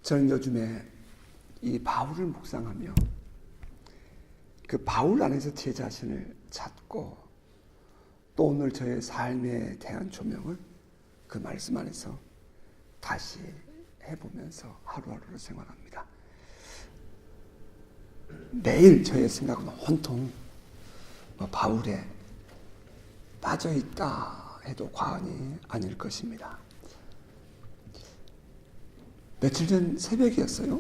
저는 요즘에 이 바울을 묵상하며 그 바울 안에서 제 자신을 찾고 또 오늘 저의 삶에 대한 조명을 그 말씀 안에서 다시 해보면서 하루하루를 생활합니다. 매일 저의 생각은 온통 바울에 빠져있다 해도 과언이 아닐 것입니다. 며칠 전 새벽이었어요.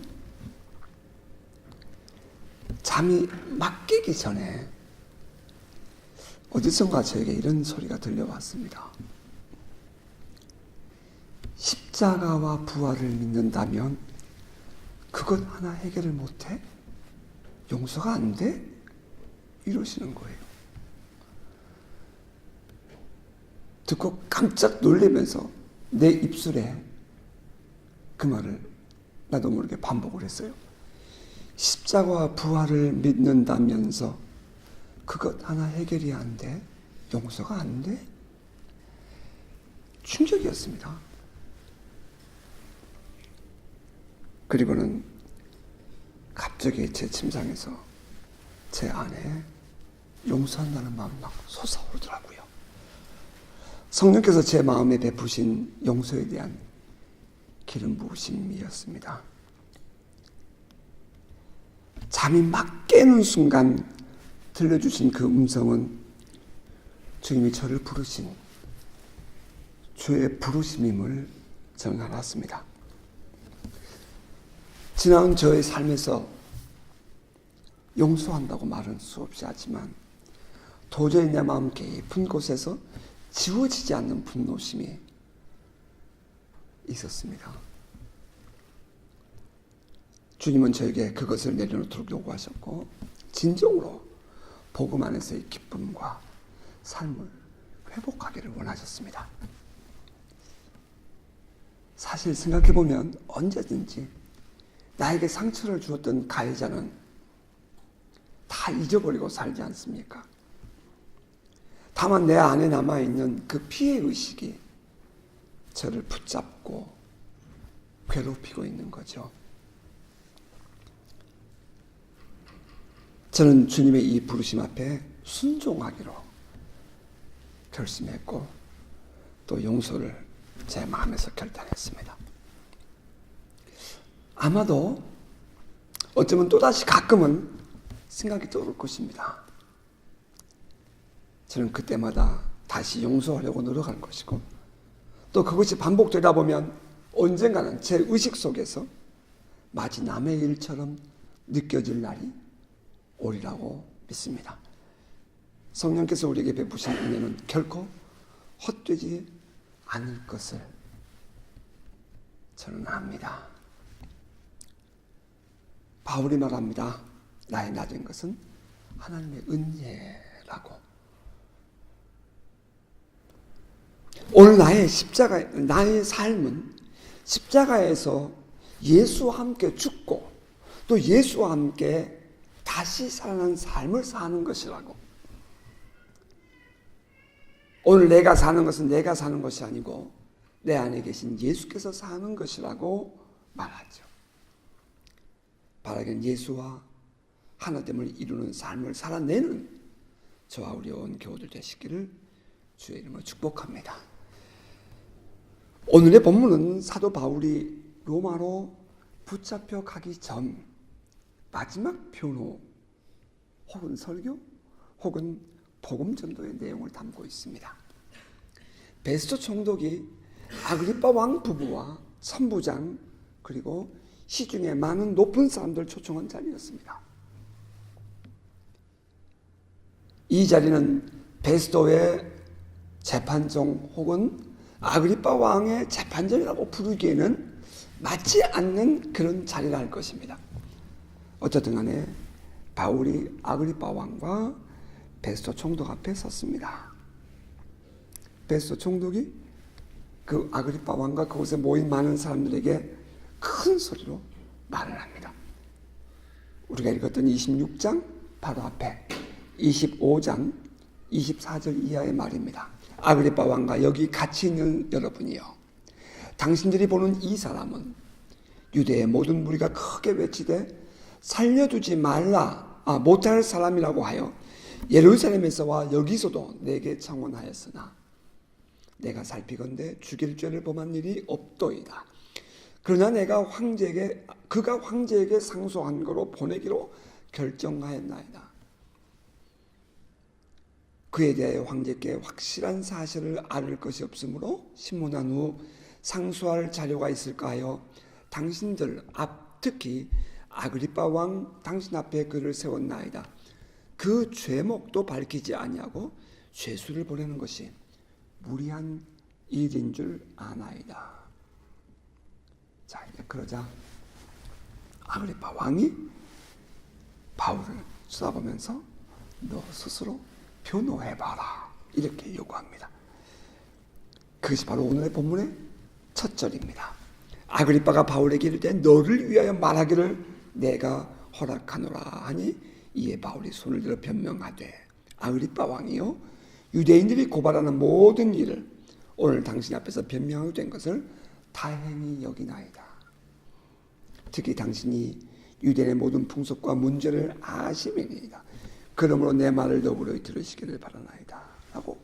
잠이 막 깨기 전에 어디선가 저에게 이런 소리가 들려왔습니다. 십자가와 부활을 믿는다면 그것 하나 해결을 못해? 용서가 안 돼? 이러시는 거예요. 듣고 깜짝 놀라면서 내 입술에 그 말을 나도 모르게 반복을 했어요. 십자가와 부활을 믿는다면서 그것 하나 해결이 안 돼? 용서가 안 돼? 충격이었습니다. 그리고는 갑자기 제 침상에서 제 안에 용서한다는 마음이 막 솟아오르더라고요. 성령께서 제 마음에 베푸신 용서에 대한 기름 부으심이었습니다. 잠이 막 깨는 순간 들려주신 그 음성은 주님이 저를 부르신 주의 부르심임을 저는 알았습니다. 지나온 저의 삶에서 용서한다고 말은 수없이 하지만 도저히 내 마음 깊은 곳에서 지워지지 않는 분노심이 있었습니다. 주님은 저에게 그것을 내려놓도록 요구하셨고 진정으로 복음 안에서의 기쁨과 삶을 회복하기를 원하셨습니다. 사실 생각해보면 언제든지 나에게 상처를 주었던 가해자는 다 잊어버리고 살지 않습니까? 다만 내 안에 남아있는 그 피해의식이 저를 붙잡고 괴롭히고 있는 거죠. 저는 주님의 이 부르심 앞에 순종하기로 결심했고 또 용서를 제 마음에서 결단했습니다. 아마도 어쩌면 또다시 가끔은 생각이 떠오를 것입니다. 저는 그때마다 다시 용서하려고 노력할 것이고 또 그것이 반복되다 보면 언젠가는 제 의식 속에서 마치 남의 일처럼 느껴질 날이 오리라고 믿습니다. 성령께서 우리에게 베푸신 은혜는 결코 헛되지 않을 것을 저는 압니다. 바울이 말합니다. 나의 낮은 것은 하나님의 은혜라고. 오늘 나의 삶은 십자가에서 예수와 함께 죽고 또 예수와 함께 다시 살아난 삶을 사는 것이라고. 오늘 내가 사는 것은 내가 사는 것이 아니고 내 안에 계신 예수께서 사는 것이라고 말하죠. 바라기는 예수와 하나됨을 이루는 삶을 살아내는 저와 우리 온 교우들 되시기를 주의 이름으로 축복합니다. 오늘의 본문은 사도 바울이 로마로 붙잡혀 가기 전 마지막 변호 혹은 설교 혹은 복음 전도의 내용을 담고 있습니다. 베스토 총독이 아그리빠 왕 부부와 선부장 그리고 시중에 많은 높은 사람들 초청한 자리였습니다. 이 자리는 베스토의 재판정 혹은 아그리빠 왕의 재판정이라고 부르기에는 맞지 않는 그런 자리라 할 것입니다. 어쨌든 간에 바울이 아그리빠 왕과 베스토 총독 앞에 섰습니다. 베스토 총독이 그 아그리빠 왕과 그곳에 모인 많은 사람들에게 큰 소리로 말을 합니다. 우리가 읽었던 26장 바로 앞에 25장 24절 이하의 말입니다. 아그리빠 왕과 여기 같이 있는 여러분이요, 당신들이 보는 이 사람은 유대의 모든 무리가 크게 외치되 살려두지 말라 못할 사람이라고 하여 예루살렘에서와 여기서도 내게 청원하였으나 내가 살피건대 죽일 죄를 범한 일이 없도이다. 그러나 내가 그가 황제에게 상소한 거로 보내기로 결정하였나이다. 그에 대하여 황제께 확실한 사실을 알을 것이 없으므로 신문한 후 상소할 자료가 있을까 하여 당신들 특히 아그리빠 왕 당신 앞에 그를 세웠나이다. 그 죄목도 밝히지 아니하고 죄수를 보내는 것이 무리한 일인 줄 아나이다. 자, 이제 그러자 아그리빠 왕이 바울을 쳐다보면서 너 스스로 변호해봐라 이렇게 요구합니다. 그것이 바로 오늘의 본문의 첫 절입니다. 아그리빠가 바울에게 이르되 너를 위하여 말하기를 내가 허락하노라 하니 이에 바울이 손을 들어 변명하되 아그리빠 왕이요 유대인들이 고발하는 모든 일을 오늘 당신 앞에서 변명하게 된 것을 다행히 여기나이다. 특히 당신이 유대인의 모든 풍속과 문제를 아심이니이다. 그러므로 내 말을 더불어 들으시기를 바라나이다. 라고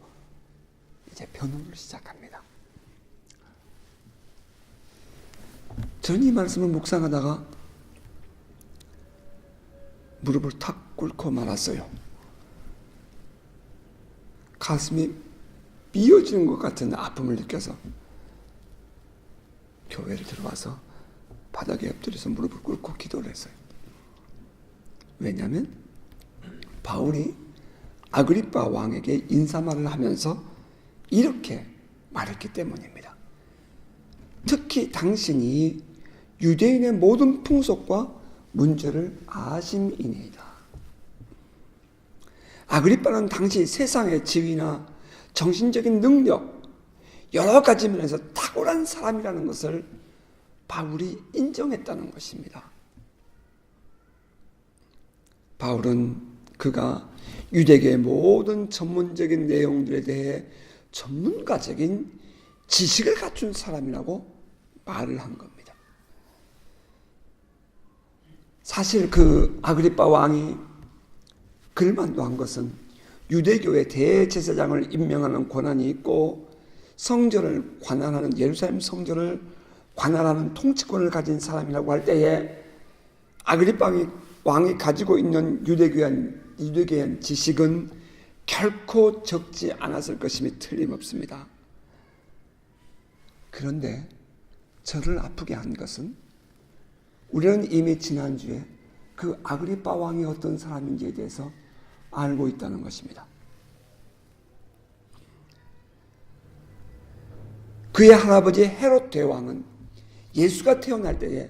이제 변호를 시작합니다. 저는 이 말씀을 묵상하다가 무릎을 탁 꿇고 말았어요. 가슴이 삐어지는 것 같은 아픔을 느껴서 교회를 들어와서 바닥에 엎드려서 무릎을 꿇고 기도를 했어요. 왜냐하면 바울이 아그리빠 왕에게 인사말을 하면서 이렇게 말했기 때문입니다. 특히 당신이 유대인의 모든 풍속과 문제를 아심이니이다. 아그리빠는 당시 세상의 지위나 정신적인 능력 여러 가지 면에서 탁월한 사람이라는 것을 바울이 인정했다는 것입니다. 바울은 그가 유대계의 모든 전문적인 내용들에 대해 전문가적인 지식을 갖춘 사람이라고 말을 한 겁니다. 사실 그 아그리빠 왕이 글만도 한 것은 유대교의 대제사장을 임명하는 권한이 있고 성전을 관할하는 예루살렘 성전을 관할하는 통치권을 가진 사람이라고 할 때에 아그리빠 왕이 가지고 있는 유대교의 지식은 결코 적지 않았을 것임이 틀림없습니다. 그런데 저를 아프게 한 것은 우리는 이미 지난주에 그 아그리빠 왕이 어떤 사람인지에 대해서 알고 있다는 것입니다. 그의 할아버지 헤롯 대왕은 예수가 태어날 때에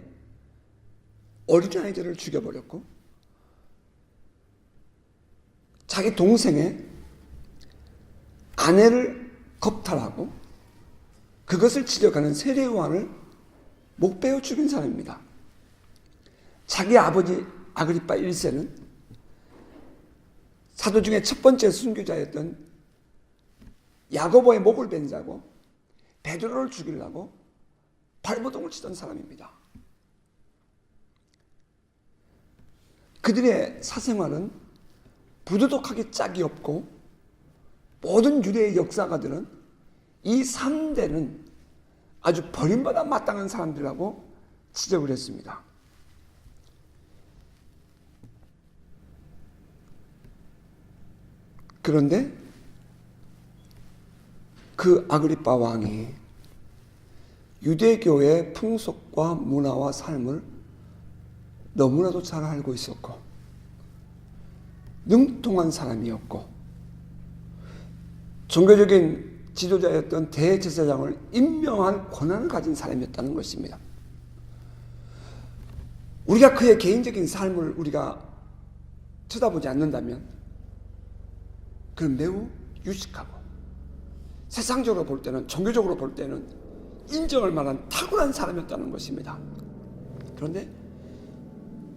어린아이들을 죽여버렸고 자기 동생의 아내를 겁탈하고 그것을 지적하는 세례요한을 목베어 죽인 사람입니다. 자기 아버지 아그리빠 1세는 사도 중에 첫 번째 순교자였던 야고보의 목을 벤자고 베드로를 죽이려고 발버둥을 치던 사람입니다. 그들의 사생활은 부도덕하게 짝이 없고 모든 유대의 역사가들은 이 3대는 아주 버림받아 마땅한 사람들이라고 지적을 했습니다. 그런데 그 아그리빠 왕이 유대교의 풍속과 문화와 삶을 너무나도 잘 알고 있었고 능통한 사람이었고 종교적인 지도자였던 대제사장을 임명할 권한을 가진 사람이었다는 것입니다. 우리가 그의 개인적인 삶을 우리가 쳐다보지 않는다면 그는 매우 유식하고 세상적으로 볼 때는 종교적으로 볼 때는 인정할 만한 탁월한 사람이었다는 것입니다. 그런데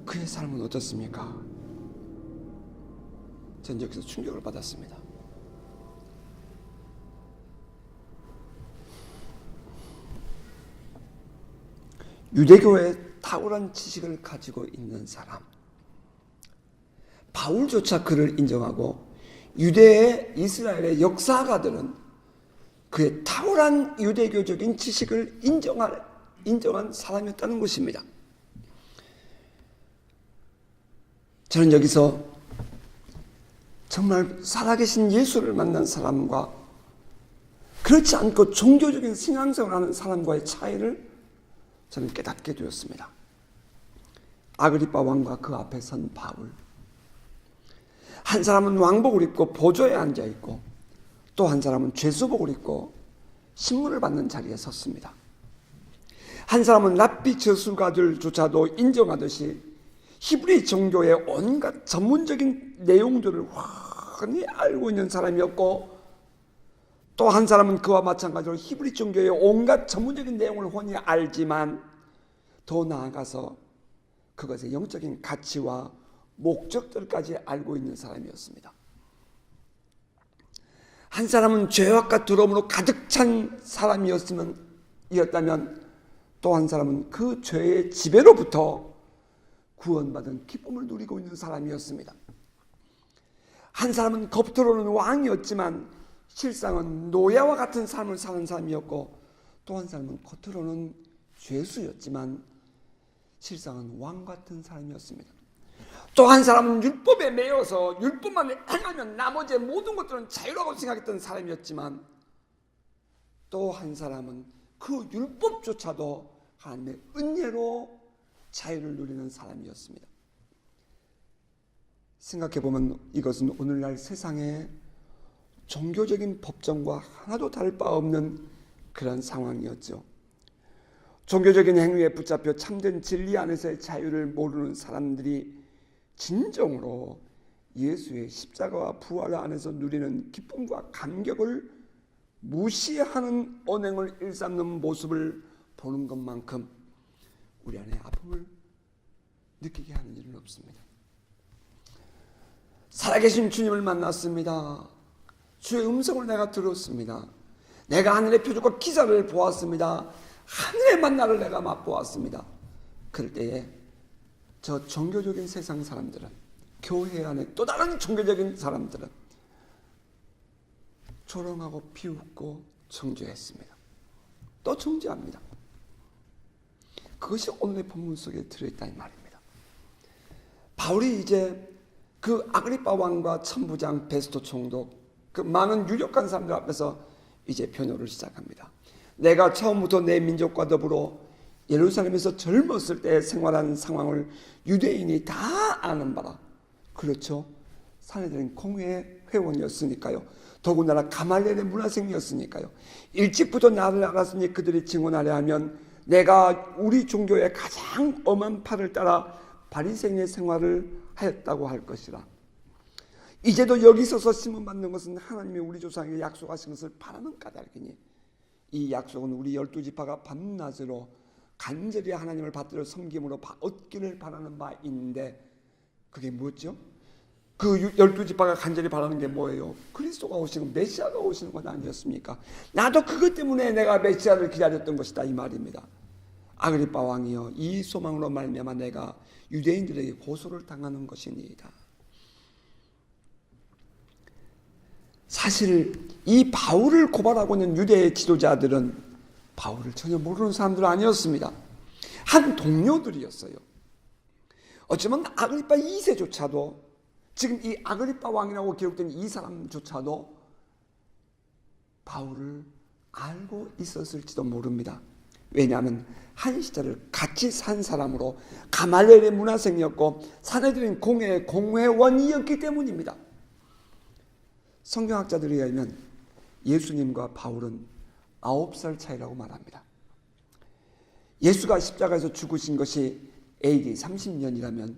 그의 삶은 어떻습니까? 전 여기서 충격을 받았습니다. 유대교의 탁월한 지식을 가지고 있는 사람, 바울조차 그를 인정하고 유대의 이스라엘의 역사가들은 그의 탁월한 유대교적인 지식을 인정한 사람이었다는 것입니다. 저는 여기서 정말 살아계신 예수를 만난 사람과 그렇지 않고 종교적인 신앙생활을 하는 사람과의 차이를 저는 깨닫게 되었습니다. 아그리빠 왕과 그 앞에 선 바울, 한 사람은 왕복을 입고 보좌에 앉아있고 또 한 사람은 죄수복을 입고 신문을 받는 자리에 섰습니다. 한 사람은 랍비 저술가들조차도 인정하듯이 히브리 종교의 온갖 전문적인 내용들을 훤히 알고 있는 사람이었고, 또 한 사람은 그와 마찬가지로 히브리 종교의 온갖 전문적인 내용을 훤히 알지만 더 나아가서 그것의 영적인 가치와 목적들까지 알고 있는 사람이었습니다. 한 사람은 죄악과 더러움으로 가득 찬 사람이었다면 또 한 사람은 그 죄의 지배로부터 구원받은 기쁨을 누리고 있는 사람이었습니다. 한 사람은 겉으로는 왕이었지만 실상은 노예와 같은 삶을 사는 사람이었고, 또 한 사람은 겉으로는 죄수였지만 실상은 왕 같은 사람이었습니다. 또 한 사람은 율법에 매여서 율법만 행하면 나머지 모든 것들은 자유라고 생각했던 사람이었지만, 또 한 사람은 그 율법조차도 하나님의 은혜로 자유를 누리는 사람이었습니다. 생각해보면 이것은 오늘날 세상의 종교적인 법정과 하나도 다를 바 없는 그런 상황이었죠. 종교적인 행위에 붙잡혀 참된 진리 안에서의 자유를 모르는 사람들이 진정으로 예수의 십자가와 부활 안에서 누리는 기쁨과 감격을 무시하는 언행을 일삼는 모습을 보는 것만큼 우리 안에 아픔을 느끼게 하는 일은 없습니다. 살아계신 주님을 만났습니다. 주의 음성을 내가 들었습니다. 내가 하늘의 표적과 기사를 보았습니다. 하늘의 만나를 내가 맛보았습니다. 그럴 때에 저 종교적인 세상 사람들은, 교회 안에 또 다른 종교적인 사람들은 조롱하고 비웃고 정죄했습니다. 또 정죄합니다. 그것이 오늘의 본문 속에 들어있다는 말입니다. 바울이 이제 그 아그리빠 왕과 천부장 베스토 총독, 그 많은 유력한 사람들 앞에서 이제 변호를 시작합니다. 내가 처음부터 내 민족과 더불어 예루살렘에서 젊었을 때 생활한 상황을 유대인이 다 아는 바라. 그렇죠. 사내들은 공회의 회원이었으니까요. 더군다나 가말리엘의 문화생이었으니까요. 일찍부터 나를 알았으니 그들이 증언하려 하면 내가 우리 종교의 가장 엄한 팔을 따라 바리새인의 생활을 하였다고 할 것이라. 이제도 여기 서서 심은받는 것은 하나님이 우리 조상에게 약속하신 것을 바라는 까닭이니 이 약속은 우리 12지파가 밤낮으로 간절히 하나님을 받들어 섬김으로 얻기를 바라는 바인데, 그게 뭐죠? 그 12지파가 간절히 바라는 게 뭐예요? 그리스도가 오시는, 메시아가 오시는 것 아니었습니까? 나도 그것 때문에 내가 메시아를 기다렸던 것이다, 이 말입니다. 아그리빠 왕이여, 이 소망으로 말미암아 내가 유대인들에게 고소를 당하는 것이니이다. 사실 이 바울을 고발하고 있는 유대의 지도자들은 바울을 전혀 모르는 사람들은 아니었습니다. 한 동료들이었어요. 어쩌면 아그리빠 2세조차도, 지금 이 아그리빠 왕이라고 기록된 이 사람조차도 바울을 알고 있었을지도 모릅니다. 왜냐하면 한 시절을 같이 산 사람으로 가말리엘의 문화생이었고 사내들인 공회의 공회원이었기 때문입니다. 성경학자들에 의하면 예수님과 바울은 9살 차이라고 말합니다. 예수가 십자가에서 죽으신 것이 AD 30년이라면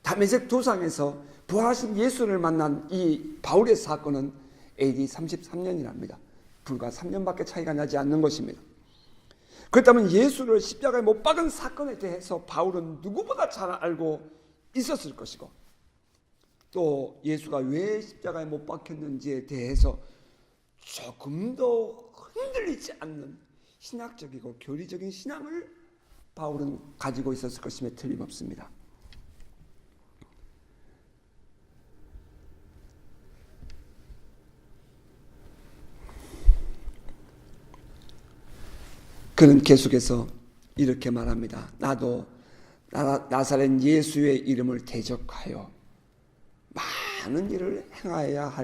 다메섹 도상에서 부활하신 예수를 만난 이 바울의 사건은 AD 33년이랍니다. 불과 3년밖에 차이가 나지 않는 것입니다. 그렇다면 예수를 십자가에 못 박은 사건에 대해서 바울은 누구보다 잘 알고 있었을 것이고, 또 예수가 왜 십자가에 못 박혔는지에 대해서 조금 더 흔들리지 않는 신학적이고 교리적인 신앙을 바울은 가지고 있었을 것임에 틀림없습니다. 그는 계속해서 이렇게 말합니다. 나도 나사렛 예수의 이름을 대적하여 많은 일을 행하여야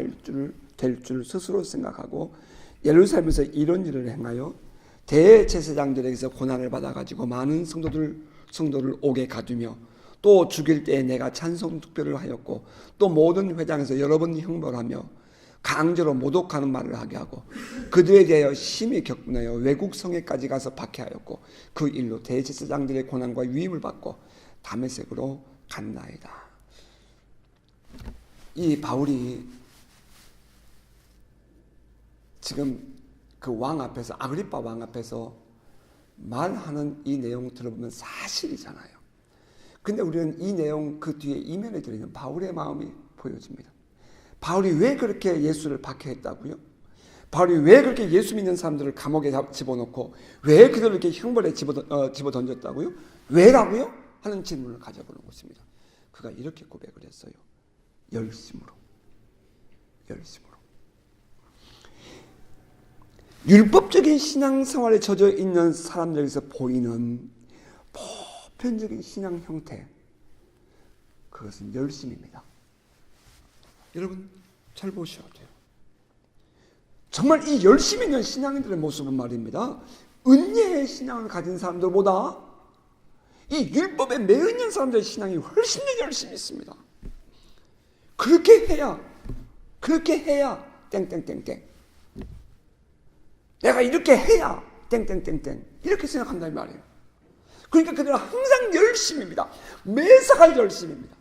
될 줄 스스로 생각하고 예루살렘에서 이런 일을 행하여 대제사장들에게서 고난을 받아가지고 많은 성도를 옥에 가두며 또 죽일 때에 내가 찬송 투표를 하였고 또 모든 회당에서 여러 번 형벌하며 강제로 모독하는 말을 하게 하고 그들에 대하여 심히 격분하여 외국 성에까지 가서 박해하였고 그 일로 대제사장들의 고난과 위임을 받고 다메섹으로 갔나이다. 이 바울이 지금 그 왕 앞에서 아그리빠 왕 앞에서 말하는 이 내용 들어보면 사실이잖아요. 근데 우리는 이 내용 그 뒤에 이면에 들어있는 바울의 마음이 보여집니다. 바울이 왜 그렇게 예수를 박해했다고요? 바울이 왜 그렇게 예수 믿는 사람들을 감옥에 집어넣고 왜 그들을 이렇게 형벌에 집어던졌다고요? 왜라고요? 하는 질문을 가져보는 것입니다. 그가 이렇게 고백을 했어요. 열심으로. 율법적인 신앙생활에 젖어 있는 사람들에게서 보이는 보편적인 신앙 형태, 그것은 열심입니다. 여러분 잘 보셔야 돼요. 정말 이 열심 있는 신앙인들의 모습은 말입니다. 은혜의 신앙을 가진 사람들보다 이 율법에 매여 있는 사람들의 신앙이 훨씬 더 열심히 있습니다. 그렇게 해야 땡땡땡땡. 내가 이렇게 해야 땡땡땡땡. 이렇게 생각한단 말이에요. 그러니까 그들은 항상 열심입니다. 매사가 열심입니다.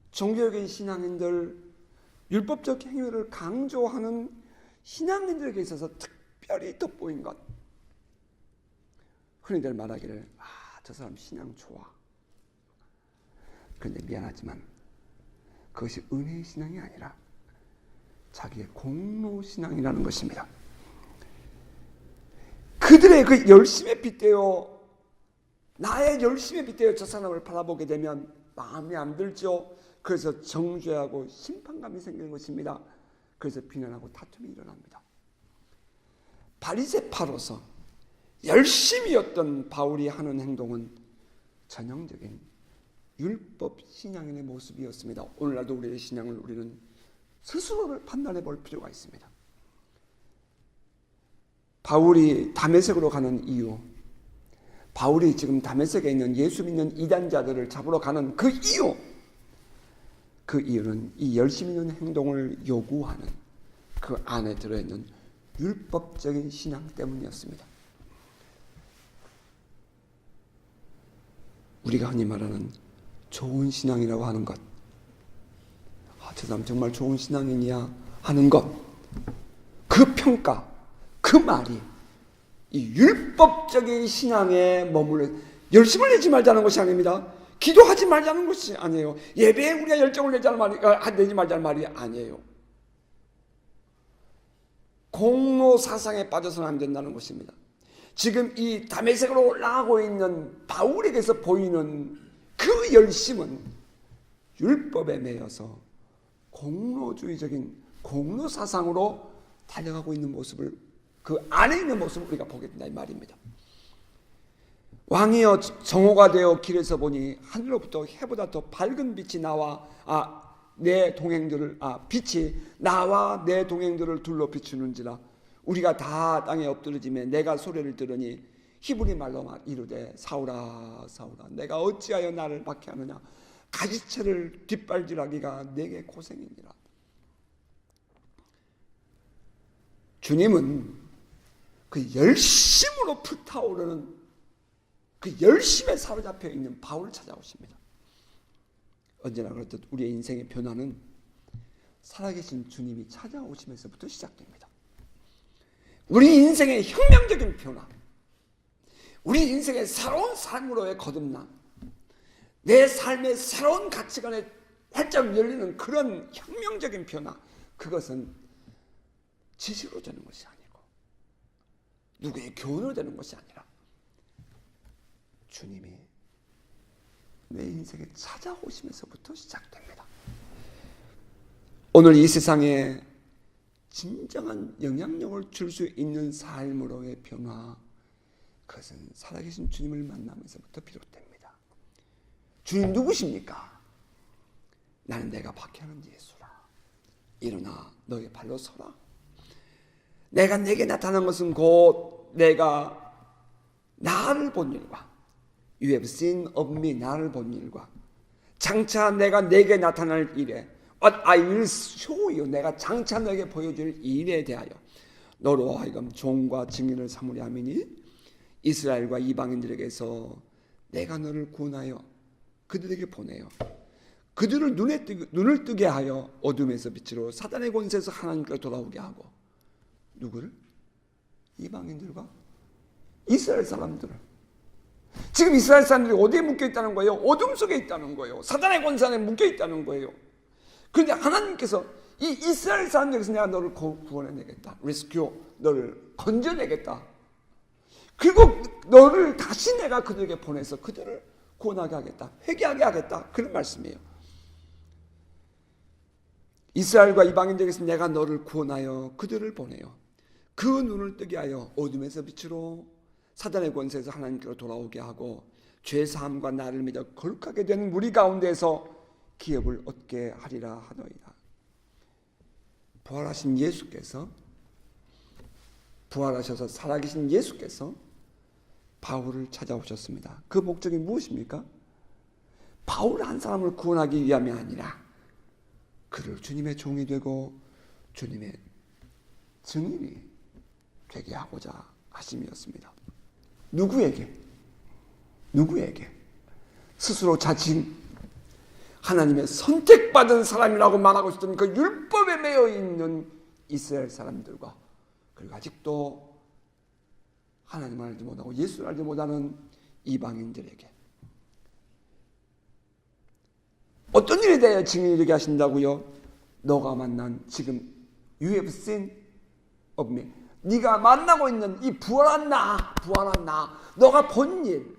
종교적인 신앙인들, 율법적 행위를 강조하는 신앙인들에게 있어서 특별히 돋보인 것. 흔히들 말하기를 저 사람 신앙 좋아. 그런데 미안하지만 그것이 은혜의 신앙이 아니라 자기의 공로 신앙이라는 것입니다. 그들의 그 열심에 빗대어 나의 열심에 빗대어 저 사람을 바라보게 되면 마음에 안 들죠. 그래서 정죄하고 심판감이 생기는 것입니다. 그래서 비난하고 다툼이 일어납니다. 바리새파로서 열심히였던 바울이 하는 행동은 전형적인 율법 신앙인의 모습이었습니다. 오늘날도 우리의 신앙을 우리는 스스로를 판단해 볼 필요가 있습니다. 바울이 다메섹으로 가는 이유, 바울이 지금 다메섹에 있는 예수 믿는 이단자들을 잡으러 가는 그 이유는 이 열심 있는 행동을 요구하는 그 안에 들어있는 율법적인 신앙 때문이었습니다. 우리가 흔히 말하는 좋은 신앙이라고 하는 것, 저 사람 정말 좋은 신앙이냐 하는 것, 그 평가, 그 말이 이 율법적인 신앙에 머물러 열심을 내지 말자는 것이 아닙니다. 기도하지 말자는 것이 아니에요. 예배에 우리가 열정을 내지 말자는 말이 아니에요. 공로 사상에 빠져서는 안 된다는 것입니다. 지금 이 다메섹으로 올라가고 있는 바울에게서 보이는 그 열심은 율법에 매여서 공로주의적인 공로 사상으로 달려가고 있는 모습을, 그 안에 있는 모습을 우리가 보게 된다 이 말입니다. 왕이여 정오가 되어 길에서 보니 하늘로부터 해보다 더 밝은 빛이 나와 내 동행들을 빛이 나와 내 동행들을 둘러 비추는지라. 우리가 다 땅에 엎드러지며 내가 소리를 들으니 히브리 말로 이르되 사울아 사울아 내가 어찌하여 나를 박해하느냐. 가지채를 뒷발질하기가 내게 고생이니라. 주님은 그 열심으로 불타오르는 그 열심에 사로잡혀 있는 바울을 찾아오십니다. 언제나 그렇듯 우리의 인생의 변화는 살아계신 주님이 찾아오시면서부터 시작됩니다. 우리 인생의 혁명적인 변화, 우리 인생의 새로운 삶으로의 거듭남, 내 삶의 새로운 가치관에 활짝 열리는 그런 혁명적인 변화, 그것은 지식으로 되는 것이 아니고 누구의 교훈으로 되는 것이 아니라 주님이 내 인생에 찾아오시면서부터 시작됩니다. 오늘 이 세상에 진정한 영향력을 줄 수 있는 삶으로의 변화, 그것은 살아계신 주님을 만나면서부터 비롯됩니다. 주님 누구십니까? 나는 내가 박해하는 예수라. 일어나 너의 발로 서라. 내가 내게 나타난 것은 곧 내가 나를 본 일과 You have seen of me, 나를 본 일과 장차 내가 내게 나타날 일에 What I will show you, 내가 장차 너에게 보여줄 일에 대하여 너로 하여금 종과 증인을 삼으려 함이니 이스라엘과 이방인들에게서 내가 너를 구원하여 그들에게 보내요. 그들을 눈을 뜨게 하여 어둠에서 빛으로 사단의 권세에서 하나님께로 돌아오게 하고 누구를? 이방인들과 이스라엘 사람들을. 지금 이스라엘 사람들이 어디에 묶여있다는 거예요? 어둠 속에 있다는 거예요. 사단의 권세 안에 묶여있다는 거예요. 그런데 하나님께서 이 이스라엘 사람들에게서 내가 너를 구원해내겠다. Rescue, 너를 건져내겠다. 그리고 너를 다시 내가 그들에게 보내서 그들을 구원하게 하겠다. 회개하게 하겠다. 그런 말씀이에요. 이스라엘과 이방인들에게서 내가 너를 구원하여 그들을 보내요. 그 눈을 뜨게 하여 어둠에서 빛으로 사단의 권세에서 하나님께로 돌아오게 하고 죄사함과 나를 믿어 거룩하게 된 무리 가운데에서 기업을 얻게 하리라 하더이다. 부활하신 예수께서, 부활하셔서 살아계신 예수께서 바울을 찾아오셨습니다. 그 목적이 무엇입니까? 바울 한 사람을 구원하기 위함이 아니라 그를 주님의 종이 되고 주님의 증인이 되게 하고자 하심이었습니다. 누구에게? 스스로 자칭 하나님의 선택받은 사람이라고 말하고 있었던 그 율법에 매여 있는 이스라엘 사람들과 그리고 아직도 하나님을 알지 못하고 예수를 알지 못하는 이방인들에게 어떤 일에 대해 증인이 되게 하신다고요? 너가 만난 지금 You have seen of me, 네가 만나고 있는 이 부활한 나, 너가 본 일,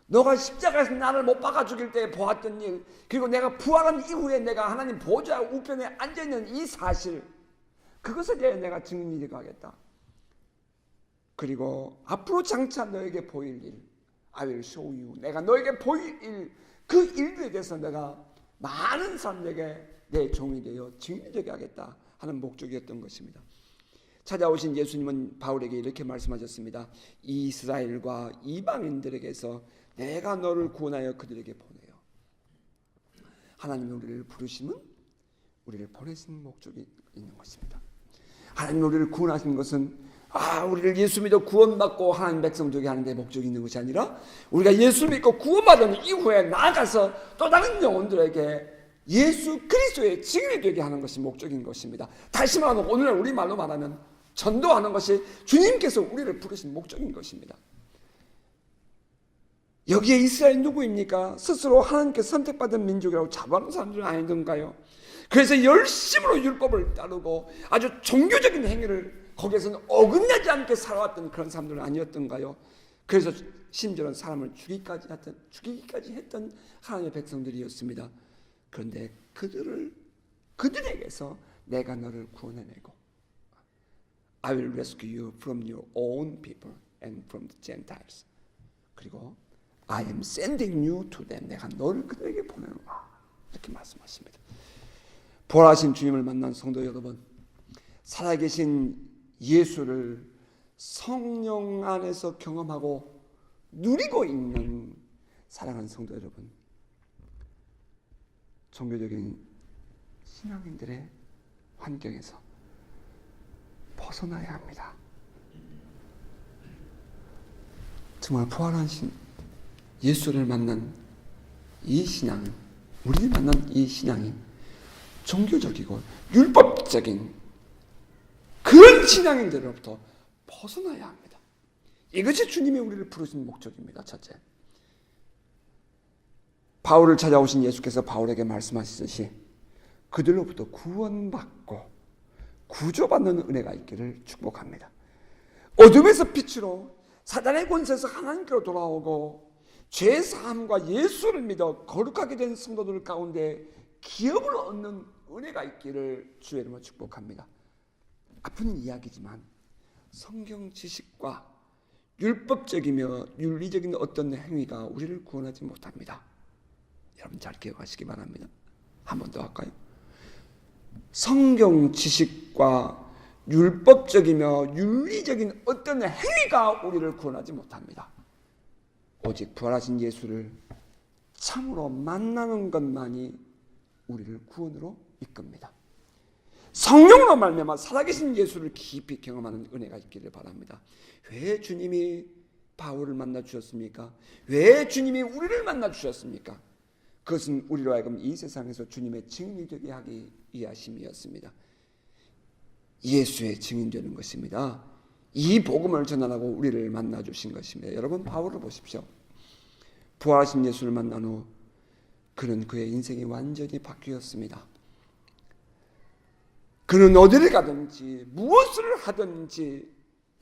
너가 십자가에서 나를 못 박아 죽일 때 보았던 일, 그리고 내가 부활한 이후에 내가 하나님 보좌 우편에 앉아있는 이 사실, 그것에 대해 내가 증인이 되게 하겠다. 그리고 앞으로 장차 너에게 보일 일, I will show you, 내가 너에게 보일 일, 그 일들에 대해서 내가 많은 사람들에게 내 종이 되어 증인이 되게 하겠다 하는 목적이었던 것입니다. 찾아오신 예수님은 바울에게 이렇게 말씀하셨습니다. 이스라엘과 이방인들에게서 내가 너를 구원하여 그들에게 보내요. 하나님이 우리를 부르심은 우리를 보내신 목적이 있는 것입니다. 하나님 우리를 구원하신 것은 우리를 예수 믿어 구원받고 하나님 백성 되게 하는 데 목적이 있는 것이 아니라 우리가 예수 믿고 구원받은 이후에 나아가서 또 다른 영혼들에게 예수 그리스도의 증인이 되게 하는 것이 목적인 것입니다. 다시 말하면 오늘날 우리말로 말하면 전도하는 것이 주님께서 우리를 부르신 목적인 것입니다. 여기에 이스라엘 누구입니까? 스스로 하나님께서 선택받은 민족이라고 자부하는 사람들은 아니던가요? 그래서 열심으로 율법을 따르고 아주 종교적인 행위를 거기에서는 어긋나지 않게 살아왔던 그런 사람들은 아니었던가요? 그래서 심지어는 사람을 죽이기까지 했던 하나님의 백성들이었습니다. 그런데 그들에게서 내가 너를 구원해내고 I will rescue you from your own people and from the Gentiles. 그리고 I am sending you to them. 내가 너를 그들에게 보내노라. 이렇게 말씀하십니다. 부활하신 주님을 만난 성도 여러분, 살아계신 예수를 성령 안에서 경험하고 누리고 있는 사랑하는 성도 여러분, 종교적인 신앙인들의 환경에서 벗어나야 합니다. 정말 부활하신 예수를 만난 이 신앙은, 우리를 만난 이 신앙이 종교적이고 율법적인 그런 신앙인들로부터 벗어나야 합니다. 이것이 주님이 우리를 부르신 목적입니다. 첫째, 바울을 찾아오신 예수께서 바울에게 말씀하시듯이 그들로부터 구원받고 구조받는 은혜가 있기를 축복합니다. 어둠에서 빛으로 사단의 권세에서 하나님께로 돌아오고 죄 사함과 예수를 믿어 거룩하게 된 성도들 가운데 기업을 얻는 은혜가 있기를 주의 이름으로 축복합니다. 아픈 이야기지만 성경 지식과 율법적이며 윤리적인 어떤 행위가 우리를 구원하지 못합니다. 여러분 잘 기억하시기 바랍니다. 한 번 더 할까요? 성경 지식과 율법적이며 윤리적인 어떤 행위가 우리를 구원하지 못합니다. 오직 부활하신 예수를 참으로 만나는 것만이 우리를 구원으로 이끕니다. 성령으로 말미암아 살아계신 예수를 깊이 경험하는 은혜가 있기를 바랍니다. 왜 주님이 바울을 만나 주셨습니까? 왜 주님이 우리를 만나 주셨습니까? 그것은 우리로 하여금 이 세상에서 주님의 증인이 되게 하기 위하심이었습니다. 예수의 증인되는 것입니다. 이 복음을 전하라고 우리를 만나 주신 것입니다. 여러분 바울을 보십시오. 부활하신 예수를 만난 후 그는 그의 인생이 완전히 바뀌었습니다. 그는 어디를 가든지 무엇을 하든지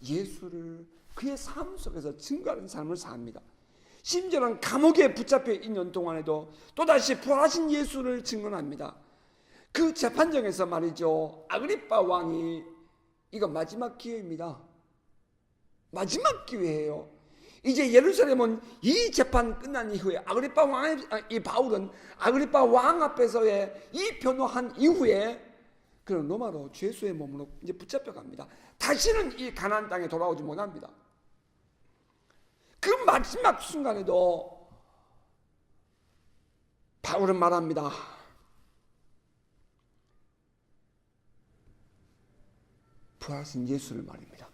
예수를 그의 삶 속에서 증거하는 삶을 삽니다. 심지어는 감옥에 붙잡혀 있는 동안에도 또다시 부활하신 예수를 증언합니다. 그 재판정에서 말이죠, 아그리빠 왕이 이거 마지막 기회입니다. 마지막 기회예요. 이제 예루살렘은 이 재판 끝난 이후에 이 바울은 아그리빠 왕 앞에서의 이 변호한 이후에 그는 로마로 죄수의 몸으로 이제 붙잡혀 갑니다. 다시는 이 가나안 땅에 돌아오지 못합니다. 그 마지막 순간에도 바울은 말합니다. 부활하신 예수를 말입니다.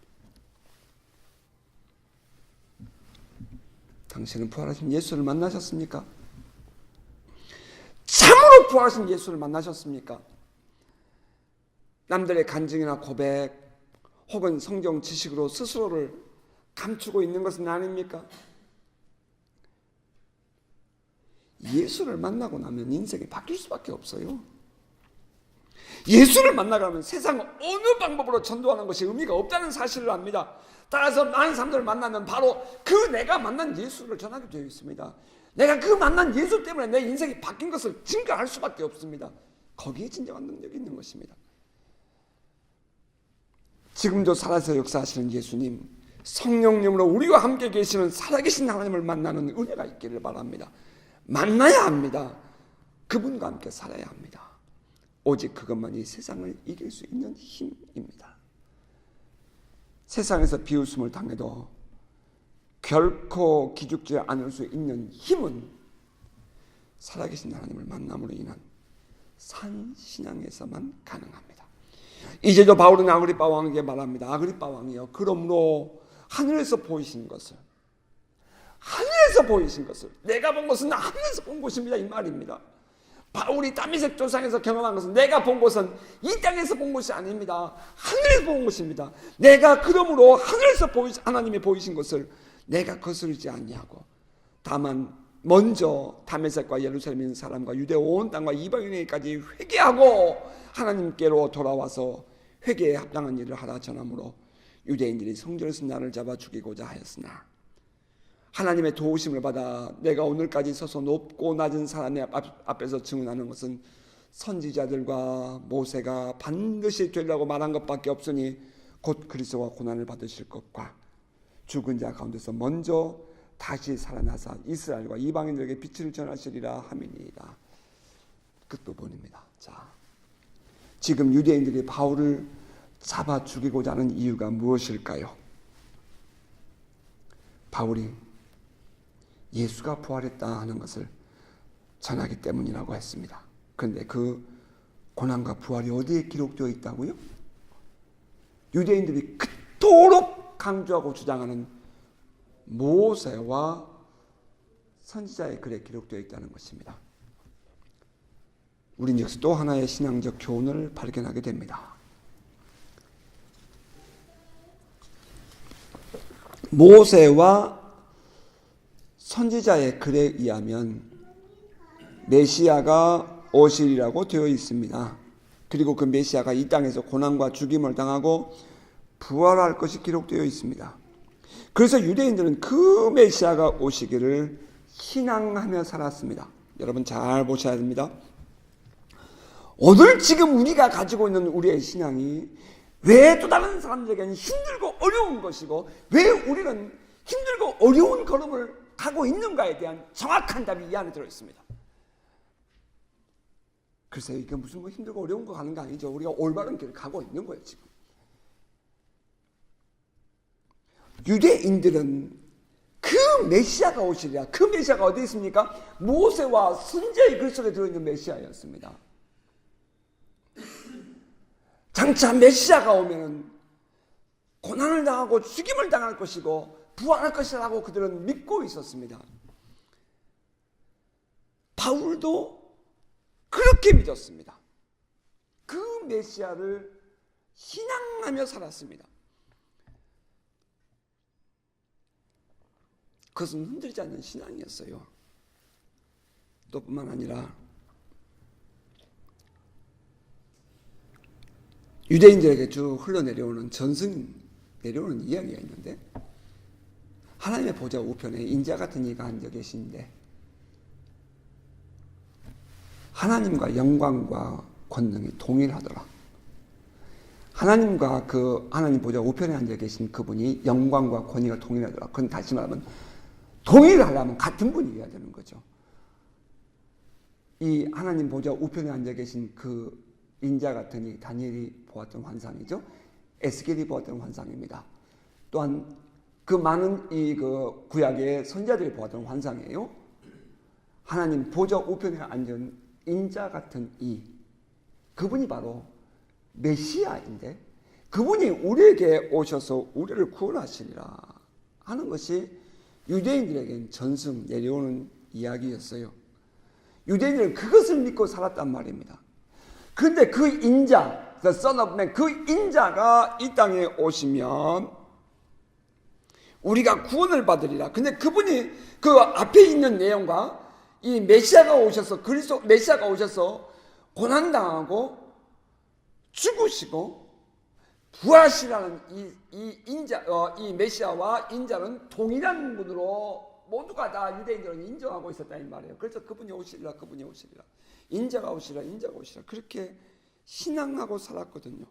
당신은 부활하신 예수를 만나셨습니까? 참으로 부활하신 예수를 만나셨습니까? 남들의 간증이나 고백 혹은 성경 지식으로 스스로를 감추고 있는 것은 아닙니까? 예수를 만나고 나면 인생이 바뀔 수밖에 없어요. 예수를 만나가면 세상 어느 방법으로 전도하는 것이 의미가 없다는 사실을 압니다. 따라서 많은 사람들을 만나면 바로 그 내가 만난 예수를 전하게 되어 있습니다. 내가 그 만난 예수 때문에 내 인생이 바뀐 것을 증거할 수밖에 없습니다. 거기에 진정한 능력이 있는 것입니다. 지금도 살아서 역사하시는 예수님, 성령님으로 우리와 함께 계시는 살아계신 하나님을 만나는 은혜가 있기를 바랍니다. 만나야 합니다. 그분과 함께 살아야 합니다. 오직 그것만이 세상을 이길 수 있는 힘입니다. 세상에서 비웃음을 당해도 결코 기죽지 않을 수 있는 힘은 살아계신 하나님을 만남으로 인한 산신앙에서만 가능합니다. 이제도 바울은 아그리빠 왕에게 말합니다. 아그리빠 왕이여, 그러므로 하늘에서 보이신 것을, 내가 본 것은 하늘에서 본 것입니다, 이 말입니다. 바울이 다메섹 조상에서 경험한 것은 내가 본 것은 이 땅에서 본 것이 아닙니다. 하늘에서 본 것입니다. 내가 그러므로 하늘에서 하나님이 보이신 것을 내가 거스르지 아니하고, 다만 먼저 다메섹과 예루살렘에 있는 사람과 유대 온 땅과 이방인에게까지 회개하고 하나님께로 돌아와서 회개에 합당한 일을 하라 전함으로 유대인들이 성전에서 나를 잡아 죽이고자 하였으나 하나님의 도우심을 받아 내가 오늘까지 서서 높고 낮은 사람의 앞에서 증언하는 것은 선지자들과 모세가 반드시 되리라고 말한 것밖에 없으니 곧 그리스도가 고난을 받으실 것과 죽은 자 가운데서 먼저 다시 살아나사 이스라엘과 이방인들에게 빛을 전하시리라 함이니이다. 끝부분입니다. 자, 지금 유대인들이 바울을 잡아 죽이고자 하는 이유가 무엇일까요? 바울이 예수가 부활했다 하는 것을 전하기 때문이라고 했습니다. 그런데 그 고난과 부활이 어디에 기록되어 있다고요? 유대인들이 그토록 강조하고 주장하는 모세와 선지자의 글에 기록되어 있다는 것입니다. 우린 역시 또 하나의 신앙적 교훈을 발견하게 됩니다. 모세와 선지자의 글에 의하면 메시아가 오시리라고 되어 있습니다. 그리고 그 메시아가 이 땅에서 고난과 죽임을 당하고 부활할 것이 기록되어 있습니다. 그래서 유대인들은 그 메시아가 오시기를 희망하며 살았습니다. 여러분 잘 보셔야 됩니다. 오늘 지금 우리가 가지고 있는 우리의 신앙이 왜 또 다른 사람들에게는 힘들고 어려운 것이고 왜 우리는 힘들고 어려운 걸음을 가고 있는가에 대한 정확한 답이 이 안에 들어있습니다. 글쎄요, 이게 무슨 뭐 힘들고 어려운 거 가는 거 아니죠. 우리가 올바른 길을 가고 있는 거예요, 지금. 유대인들은 그 메시아가 오시리라. 그 메시아가 어디 있습니까? 모세와 선지자의 글 속에 들어있는 메시아였습니다. 장차 메시아가 오면 고난을 당하고 죽임을 당할 것이고 부활할 것이라고 그들은 믿고 있었습니다. 바울도 그렇게 믿었습니다. 그 메시아를 희망하며 살았습니다. 그것은 흔들리지 않는 신앙이었어요. 또 뿐만 아니라 유대인들에게 쭉 흘러내려오는 전승 내려오는 이야기가 있는데, 하나님의 보좌 우편에 인자 같은 이가 앉아 계신데 하나님과 영광과 권능이 동일하더라. 하나님과 그 하나님 보좌 우편에 앉아 계신 그분이 영광과 권위가 동일하더라. 그건 다시 말하면 동일하려면 같은 분이어야 되는 거죠. 이 하나님 보좌 우편에 앉아 계신 그 인자 같은 이 다니엘이 보았던 환상이죠. 에스겔이 보았던 환상입니다. 또한 그 많은 이 그 구약의 선지자들이 보았던 환상이에요. 하나님 보좌 우편에 앉은 인자 같은 그분이 바로 메시아인데, 그분이 우리에게 오셔서 우리를 구원하시리라 하는 것이 유대인들에겐 전승 내려오는 이야기였어요. 유대인들은 그것을 믿고 살았단 말입니다. 그런데 그 인자, the Son of Man, 그 인자가 이 땅에 오시면 우리가 구원을 받으리라. 근데 그분이 그 앞에 있는 내용과 이 메시아가 오셔서 메시아가 오셔서 고난당하고 죽으시고 부활하시라는 이 메시아와 인자는 동일한 분으로 모두가 다 유대인들은 인정하고 있었다 이 말이에요. 그래서 그분이 오시리라, 그분이 오시리라, 인자가 오시리라, 인자가 오시리라, 그렇게 신앙하고 살았거든요.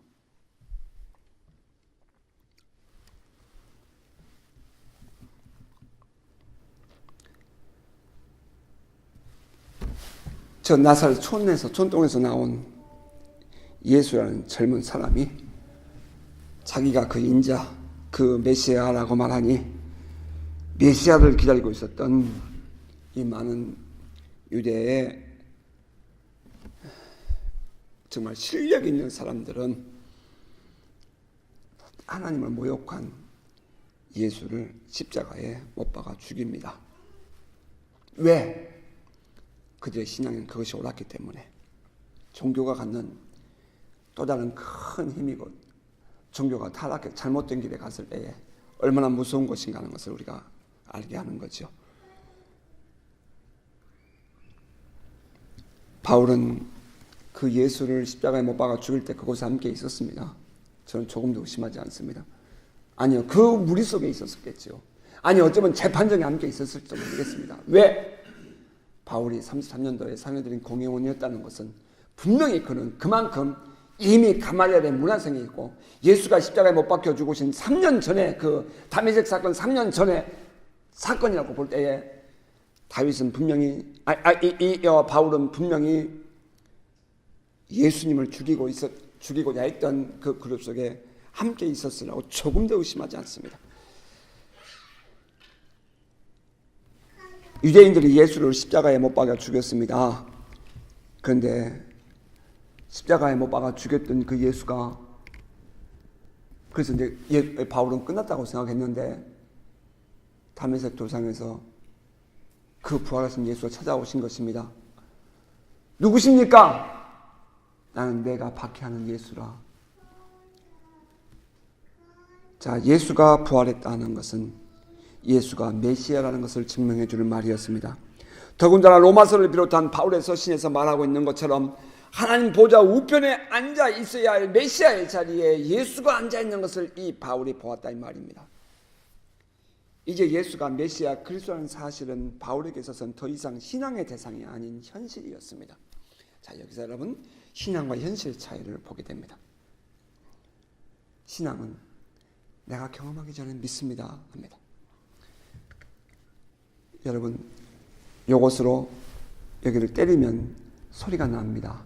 저 나사렛 촌동에서 나온 예수라는 젊은 사람이 자기가 그 인자, 그 메시아라고 말하니 메시아를 기다리고 있었던 이 많은 유대의 정말 실력 있는 사람들은 하나님을 모욕한 예수를 십자가에 못 박아 죽입니다. 왜? 그들의 신앙은 그것이 옳았기 때문에. 종교가 갖는 또 다른 큰 힘이고, 종교가 타락해 잘못된 길에 갔을 때에 얼마나 무서운 것인가 하는 것을 우리가 알게 하는 거죠. 바울은 그 예수를 십자가에 못 박아 죽일 때 그곳에 함께 있었습니다. 저는 조금도 의심하지 않습니다. 아니요, 그 무리 속에 있었겠죠. 아니, 어쩌면 재판정에 함께 있었을지도 모르겠습니다. 왜? 바울이 33년도에 상여드린 공회원이었다는 것은 분명히 그는 그만큼 이미 가말리엘의 문화성이 있고, 예수가 십자가에 못 박혀 죽으신 3년 전에 그 다메섹 사건 3년 전에 사건이라고 볼 때에 다윗은 분명히 바울은 분명히 예수님을 죽이고자 했던 그 그룹 속에 함께 있었으라고 조금도 의심하지 않습니다. 유대인들이 예수를 십자가에 못 박아 죽였습니다. 그런데 십자가에 못 박아 죽였던 그 예수가, 그래서 이제 바울은 끝났다고 생각했는데 다메섹 도상에서 그 부활하신 예수가 찾아오신 것입니다. 누구십니까? 나는 내가 박해하는 예수라. 자, 예수가 부활했다는 것은 예수가 메시아라는 것을 증명해 주는 말이었습니다. 더군다나 로마서를 비롯한 바울의 서신에서 말하고 있는 것처럼 하나님 보좌 우편에 앉아 있어야 할 메시아의 자리에 예수가 앉아 있는 것을 이 바울이 보았다 이 말입니다. 이제 예수가 메시아 그리스도라는 사실은 바울에게 있어서는 더 이상 신앙의 대상이 아닌 현실이었습니다. 자, 여기서 여러분 신앙과 현실 차이를 보게 됩니다. 신앙은 내가 경험하기 전에 믿습니다 합니다. 여러분, 요것으로 여기를 때리면 소리가 납니다.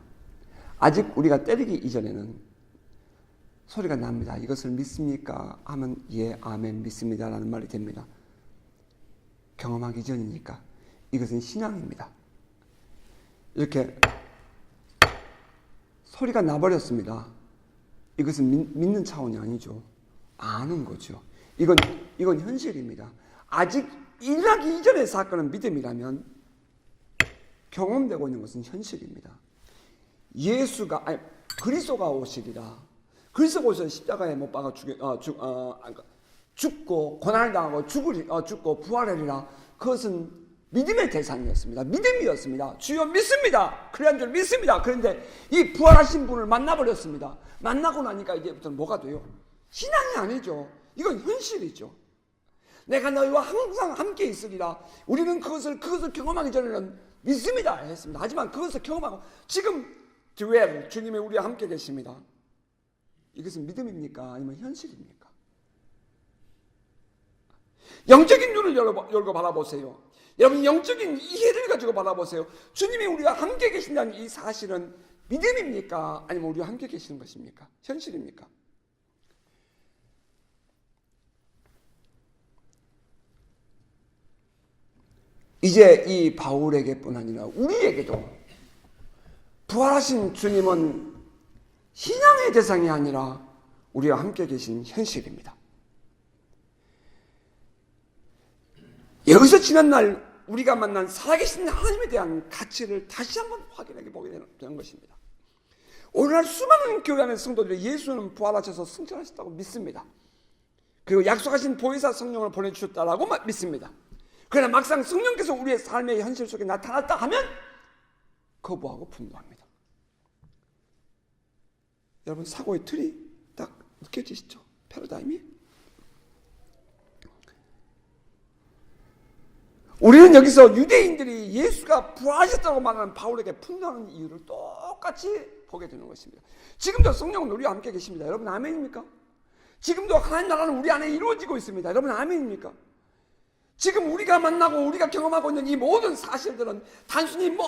아직 우리가 때리기 이전에는 소리가 납니다. 이것을 믿습니까? 하면 예, 아멘, 믿습니다 라는 말이 됩니다. 경험하기 전이니까 이것은 신앙입니다. 이렇게 소리가 나버렸습니다. 이것은 믿는 차원이 아니죠. 아는 거죠. 이건 현실입니다. 아직 일어나기 이전의 사건은 믿음이라면 경험되고 있는 것은 현실입니다. 그리스도가 오시리라. 그리스도가 오셔서 십자가에 못 박아 죽고 고난을 당하고 죽고 부활하리라. 그것은 믿음의 대상이었습니다. 믿음이었습니다. 주여 믿습니다. 그래야 줄 믿습니다. 그런데 이 부활하신 분을 만나버렸습니다. 만나고 나니까 이제부터는 뭐가 돼요? 신앙이 아니죠. 이건 현실이죠. 내가 너희와 항상 함께 있으리라. 우리는 그것을 경험하기 전에는 믿습니다 했습니다. 하지만 그것을 경험하고 지금 주님이 우리와 함께 계십니다. 이것은 믿음입니까? 아니면 현실입니까? 영적인 눈을 열고 바라보세요. 여러분, 영적인 이해를 가지고 바라보세요. 주님이 우리와 함께 계신다는 이 사실은 믿음입니까? 아니면 우리와 함께 계시는 것입니까? 현실입니까? 이제 이 바울에게뿐 아니라 우리에게도 부활하신 주님은 신앙의 대상이 아니라 우리와 함께 계신 현실입니다. 여기서 지난날 우리가 만난 살아계신 하나님에 대한 가치를 다시 한번 확인하게 보게 되는 것입니다. 오늘날 수많은 교회 안의 성도들이 예수는 부활하셔서 승천하셨다고 믿습니다. 그리고 약속하신 보혜사 성령을 보내주셨다라고 믿습니다. 그러나 막상 성령께서 우리의 삶의 현실 속에 나타났다 하면 거부하고 분노합니다. 여러분, 사고의 틀이 딱 느껴지시죠? 패러다임이? 우리는 여기서 유대인들이 예수가 부활하셨다고 말하는 바울에게 분노하는 이유를 똑같이 보게 되는 것입니다. 지금도 성령은 우리와 함께 계십니다. 여러분, 아멘입니까? 지금도 하나님 나라는 우리 안에 이루어지고 있습니다. 여러분, 아멘입니까? 지금 우리가 만나고 우리가 경험하고 있는 이 모든 사실들은 단순히 먼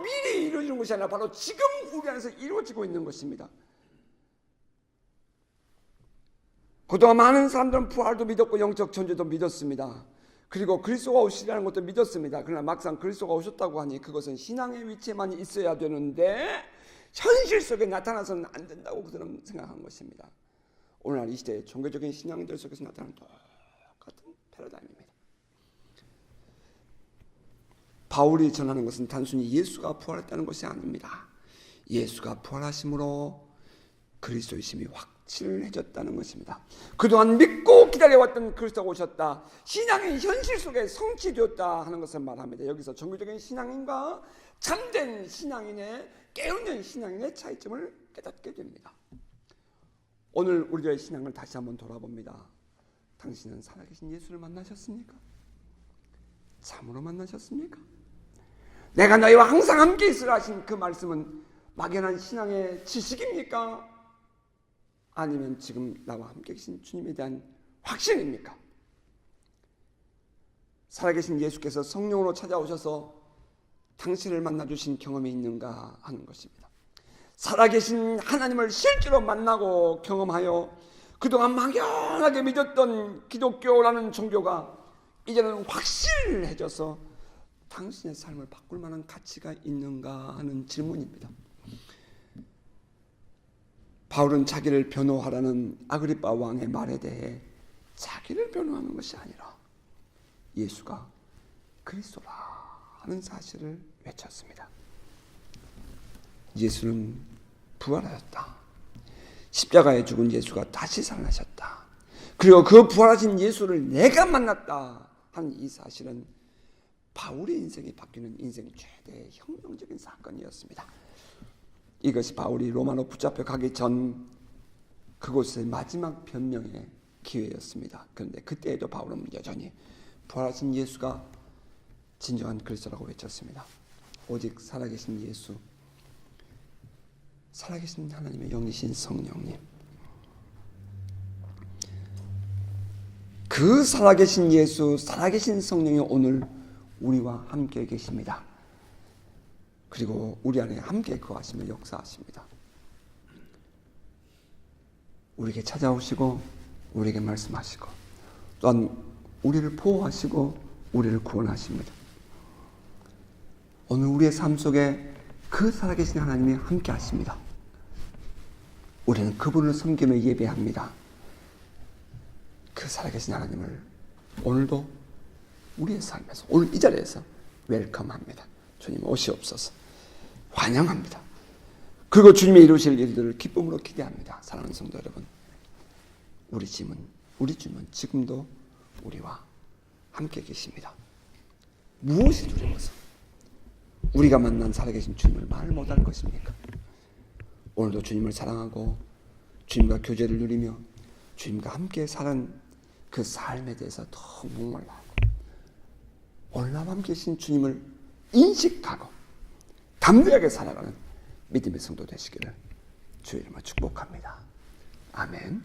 미래에 이루어지는 것이 아니라 바로 지금 우리 안에서 이루어지고 있는 것입니다. 그동안 많은 사람들은 부활도 믿었고 영적 존재도 믿었습니다. 그리고 그리스도가 오시리라는 것도 믿었습니다. 그러나 막상 그리스도가 오셨다고 하니 그것은 신앙의 위치에만 있어야 되는데 현실 속에 나타나서는 안 된다고 그들은 생각한 것입니다. 오늘날 이 시대의 종교적인 신앙들 속에서 나타나는 똑같은 패러다임입니다. 바울이 전하는 것은 단순히 예수가 부활했다는 것이 아닙니다. 예수가 부활하심으로 그리스도이심이 확실해졌다는 것입니다. 그동안 믿고 기다려왔던 그리스도가 오셨다. 신앙이 현실 속에 성취되었다 하는 것을 말합니다. 여기서 종교적인 신앙인과 참된 신앙인의 깨어있는 신앙인의 차이점을 깨닫게 됩니다. 오늘 우리의 신앙을 다시 한번 돌아봅니다. 당신은 살아계신 예수를 만나셨습니까? 참으로 만나셨습니까? 내가 너희와 항상 함께 있으라 하신 그 말씀은 막연한 신앙의 지식입니까? 아니면 지금 나와 함께 계신 주님에 대한 확신입니까? 살아계신 예수께서 성령으로 찾아오셔서 당신을 만나주신 경험이 있는가 하는 것입니다. 살아계신 하나님을 실제로 만나고 경험하여 그동안 막연하게 믿었던 기독교라는 종교가 이제는 확실해져서 당신의 삶을 바꿀 만한 가치가 있는가 하는 질문입니다. 바울은 자기를 변호하라는 아그리빠 왕의 말에 대해 자기를 변호하는 것이 아니라 예수가 그리스도라 하는 사실을 외쳤습니다. 예수는 부활하셨다. 십자가에 죽은 예수가 다시 살아나셨다. 그리고 그 부활하신 예수를 내가 만났다 하는 이 사실은 바울의 인생이 바뀌는 인생 최대의 혁명적인 사건이었습니다. 이것이 바울이 로마로 붙잡혀 가기 전 그곳의 마지막 변명의 기회였습니다. 그런데 그때에도 바울은 여전히 부활하신 예수가 진정한 그리스도라고 외쳤습니다. 오직 살아계신 예수, 살아계신 하나님의 영이신 성령님, 그 살아계신 예수, 살아계신 성령이 오늘 우리와 함께 계십니다. 그리고 우리 안에 함께 거하시며 역사하십니다. 우리에게 찾아오시고 우리에게 말씀하시고 또한 우리를 보호하시고 우리를 구원하십니다. 오늘 우리의 삶 속에 그 살아계신 하나님이 함께 하십니다. 우리는 그분을 섬기며 예배합니다. 그 살아계신 하나님을 오늘도 우리의 삶에서, 오늘 이 자리에서 웰컴합니다. 주님 오시옵소서. 환영합니다. 그리고 주님의 이루실 일들을 기쁨으로 기대합니다. 사랑하는 성도 여러분, 우리 주님은 지금도 우리와 함께 계십니다. 무엇이 두려워서 우리가 만난 살아계신 주님을 말 못할 것입니까? 오늘도 주님을 사랑하고 주님과 교제를 누리며 주님과 함께 사는 그 삶에 대해서 더 목말라하고 오늘 나와 함께 계신 주님을 인식하고 담대하게 살아가는 믿음의 성도 되시기를 주의 이름으로 축복합니다. 아멘.